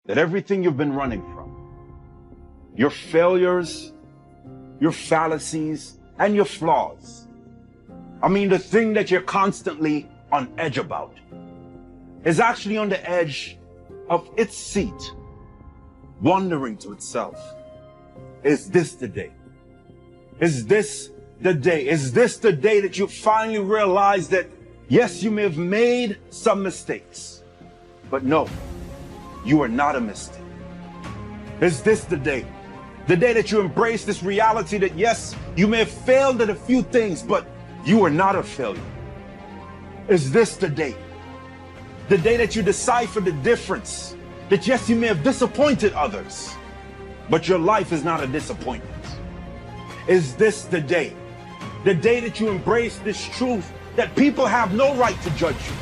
that everything you've been running from, your failures, your fallacies, and your flaws, the thing that you're constantly on edge about, is actually on the edge of its seat, wondering to itself, is this the day? Is this the day? Is this the day that you finally realize that, yes, you may have made some mistakes, but no, you are not a mistake? Is this the day? The day that you embrace this reality that, yes, you may have failed at a few things, but you are not a failure? Is this the day? The day that you decipher the difference, that yes, you may have disappointed others, but your life is not a disappointment? Is this the day? The day that you embrace this truth that people have no right to judge you,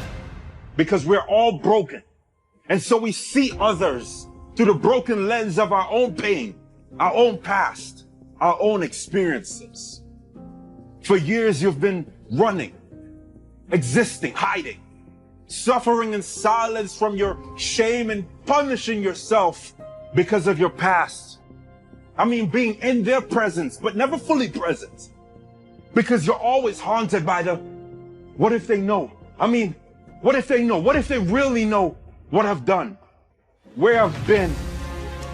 because we're all broken. And so we see others through the broken lens of our own pain, our own past, our own experiences. For years you've been running, existing, hiding, suffering in silence from your shame and punishing yourself because of your past. Being in their presence, but never fully present, because you're always haunted by the, what if they know? What if they know? What if they really know what I've done, where I've been,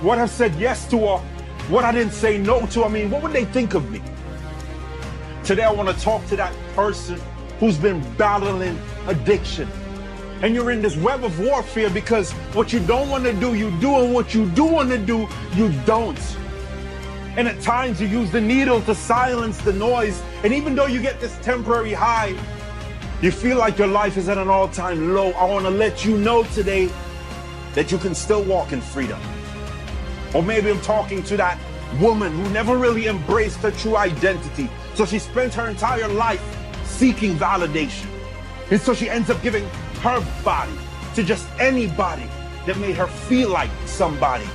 what I've said yes to, or what I didn't say no to? What would they think of me? Today I want to talk to that person who's been battling addiction. And you're in this web of warfare because what you don't want to do, you do, and what you do want to do, you don't. And at times you use the needle to silence the noise. And even though you get this temporary high, you feel like your life is at an all-time low. I want to let you know today that you can still walk in freedom. Or maybe I'm talking to that woman who never really embraced her true identity. So she spent her entire life seeking validation. And so she ends up giving her body to just anybody that made her feel like somebody.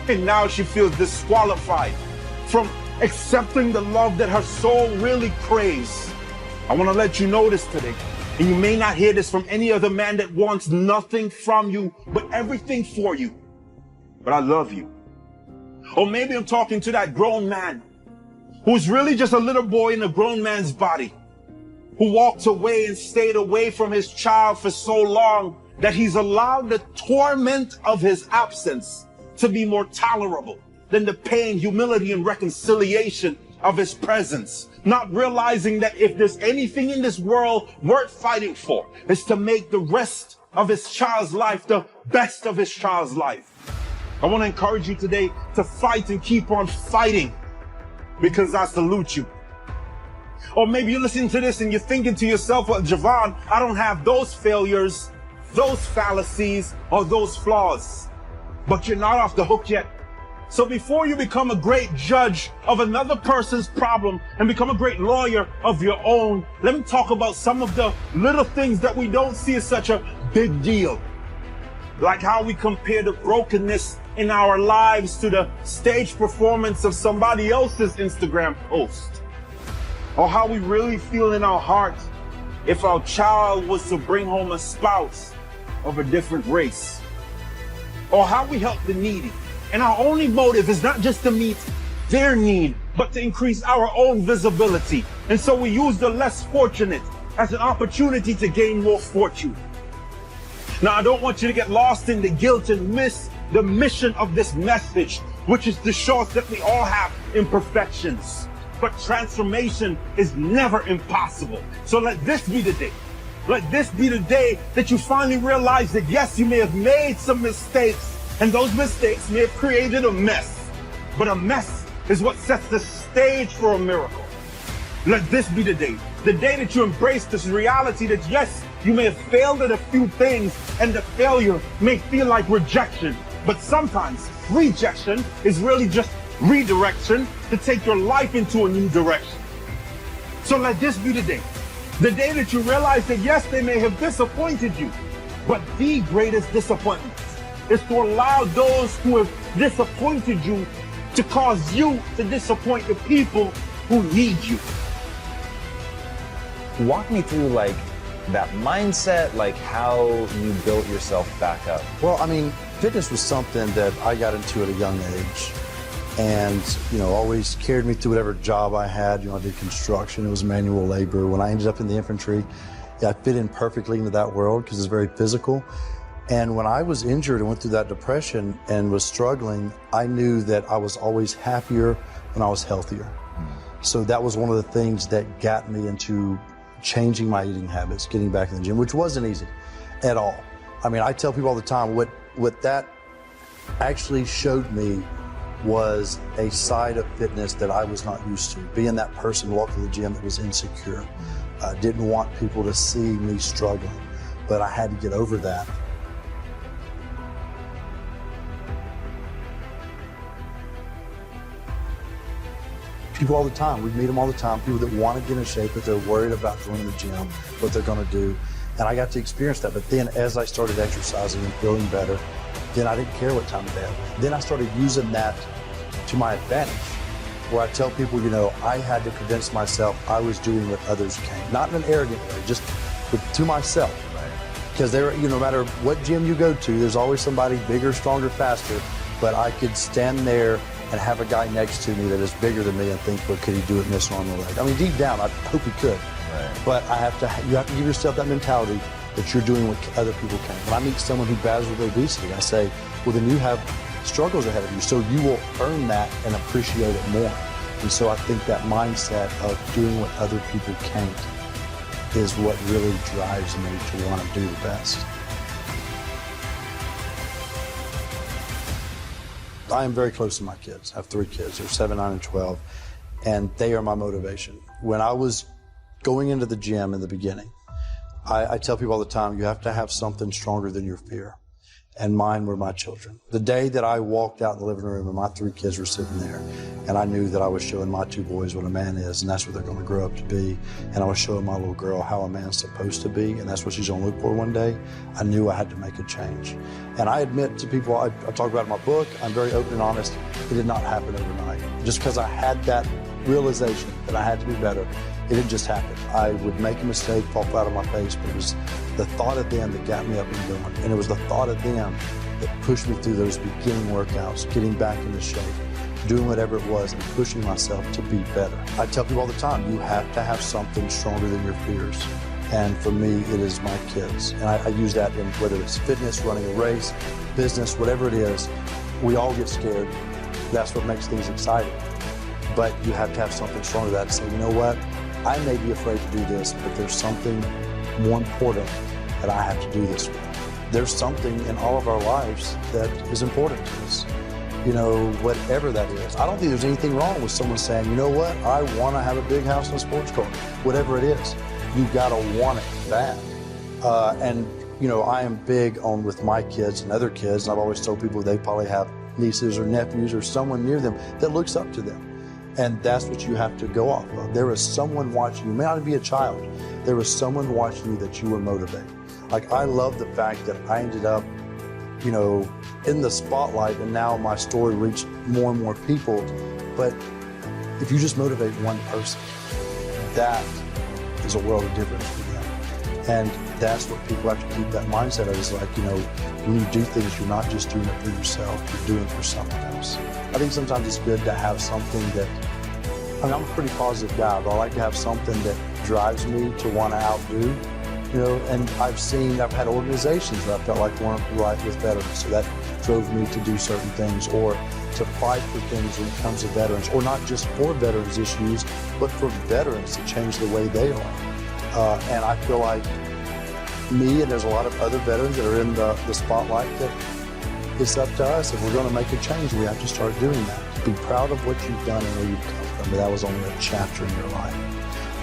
And now she feels disqualified from accepting the love that her soul really craves. I want to let you know this today. And you may not hear this from any other man that wants nothing from you, but everything for you. But I love you. Or maybe I'm talking to that grown man who's really just a little boy in a grown man's body, who walked away and stayed away from his child for so long that he's allowed the torment of his absence to be more tolerable than the pain, humility, and reconciliation of his presence. Not realizing that if there's anything in this world worth fighting for, is to make the rest of his child's life the best of his child's life. I want to encourage you today to fight and keep on fighting, because I salute you. Or maybe you're listening to this and you're thinking to yourself, well, Javon, I don't have those failures, those fallacies, or those flaws. But you're not off the hook yet. So before you become a great judge of another person's problem and become a great lawyer of your own, let me talk about some of the little things that we don't see as such a big deal. Like how we compare the brokenness in our lives to the stage performance of somebody else's Instagram post. Or how we really feel in our hearts if our child was to bring home a spouse of a different race. Or how we help the needy. And our only motive is not just to meet their need, but to increase our own visibility. And so we use the less fortunate as an opportunity to gain more fortune. Now, I don't want you to get lost in the guilt and miss the mission of this message, which is to show us that we all have imperfections. But transformation is never impossible. So let this be the day. Let this be the day that you finally realize that yes, you may have made some mistakes, and those mistakes may have created a mess. But a mess is what sets the stage for a miracle. Let this be the day that you embrace this reality that yes, you may have failed at a few things, and the failure may feel like rejection. But sometimes rejection is really just redirection to take your life into a new direction. So let this be the day that you realize that yes, they may have disappointed you, but the greatest disappointment is to allow those who have disappointed you to cause you to disappoint the people who need you. Walk me through that mindset, how you built yourself back up. Well, Fitness was something that I got into at a young age, and always carried me through whatever job I had. I did construction, it was manual labor. When I ended up in the infantry, I fit in perfectly into that world because it's very physical. And when I was injured and went through that depression and was struggling, I knew that I was always happier when I was healthier. So that was one of the things that got me into changing my eating habits, getting back in the gym, which wasn't easy at all. I mean, I tell people all the time, what that actually showed me was a side of fitness that I was not used to. Being that person walking the gym that was insecure. Didn't want people to see me struggling, but I had to get over that. People all the time, we meet them all the time, people that want to get in shape, but they're worried about going to the gym, what they're going to do. And I got to experience that. But then as I started exercising and feeling better, then I didn't care what time of day. Then I started using that to my advantage, where I tell people, I had to convince myself I was doing what others can't. Not in an arrogant way, just to myself. Because no matter what gym you go to, there's always somebody bigger, stronger, faster. But I could stand there and have a guy next to me that is bigger than me and think, well, could he do it in this normal leg? I mean, deep down, I hope he could. Right. But you have to give yourself that mentality that you're doing what other people can. When I meet someone who battles with obesity, I say, well, then you have struggles ahead of you, so you will earn that and appreciate it more. And so I think that mindset of doing what other people can't is what really drives me to want to do the best. I am very close to my kids. I have 3 kids. They're 7, 9, and 12, and they are my motivation. When I was going into the gym in the beginning, I tell people all the time, you have to have something stronger than your fear. And mine were my children. The day that I walked out in the living room and my 3 kids were sitting there, and I knew that I was showing my 2 boys what a man is, and that's what they're going to grow up to be, and I was showing my little girl how a man's supposed to be, and that's what she's going to look for one day, I knew I had to make a change. And I admit to people, I talk about it in my book, I'm very open and honest, it did not happen overnight. Just because I had that realization that I had to be better, it didn't just happen. I would make a mistake, fall flat on my face, but it was the thought of them that got me up and going. And it was the thought of them that pushed me through those beginning workouts, getting back into shape, doing whatever it was, and pushing myself to be better. I tell people all the time, you have to have something stronger than your fears. And for me, it is my kids. And I use that in whether it's fitness, running a race, business, whatever it is, we all get scared. That's what makes things exciting. But you have to have something stronger than that to say, you know what? I may be afraid to do this, but there's something more important that I have to do this with. There's something in all of our lives that is important to us, whatever that is. I don't think there's anything wrong with someone saying, you know what, I want to have a big house and a sports car. Whatever it is, you've got to want it bad. I am big on with my kids and other kids, and I've always told people they probably have nieces or nephews or someone near them that looks up to them. And that's what you have to go off of. There is someone watching you. It may not be a child. There is someone watching you that you will motivate. Like, I love the fact that I ended up, in the spotlight, and now my story reached more and more people. But if you just motivate one person, that is a world of difference for them. And that's what people have to keep that mindset of, is like, when you do things, you're not just doing it for yourself, you're doing it for someone else. I think sometimes it's good to have something that, I'm a pretty positive guy, but I like to have something that drives me to want to outdo, and I've had organizations that I felt like weren't right with veterans, so that drove me to do certain things, or to fight for things when it comes to veterans, or not just for veterans issues, but for veterans to change the way they are. And I feel like me, and there's a lot of other veterans that are in the spotlight, that it's up to us. If we're going to make a change, we have to start doing that. Be proud of what you've done and where you've come from. But that was only a chapter in your life.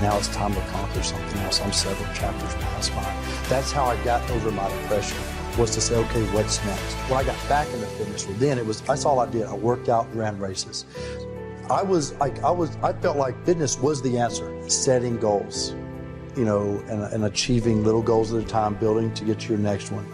Now it's time to conquer something else. I'm several chapters past mine. That's how I got over my depression, was to say, okay, what's next? When I got back into fitness, that's all I did. I worked out, ran races. I felt like fitness was the answer. Setting goals, and achieving little goals at a time, building to get to your next one.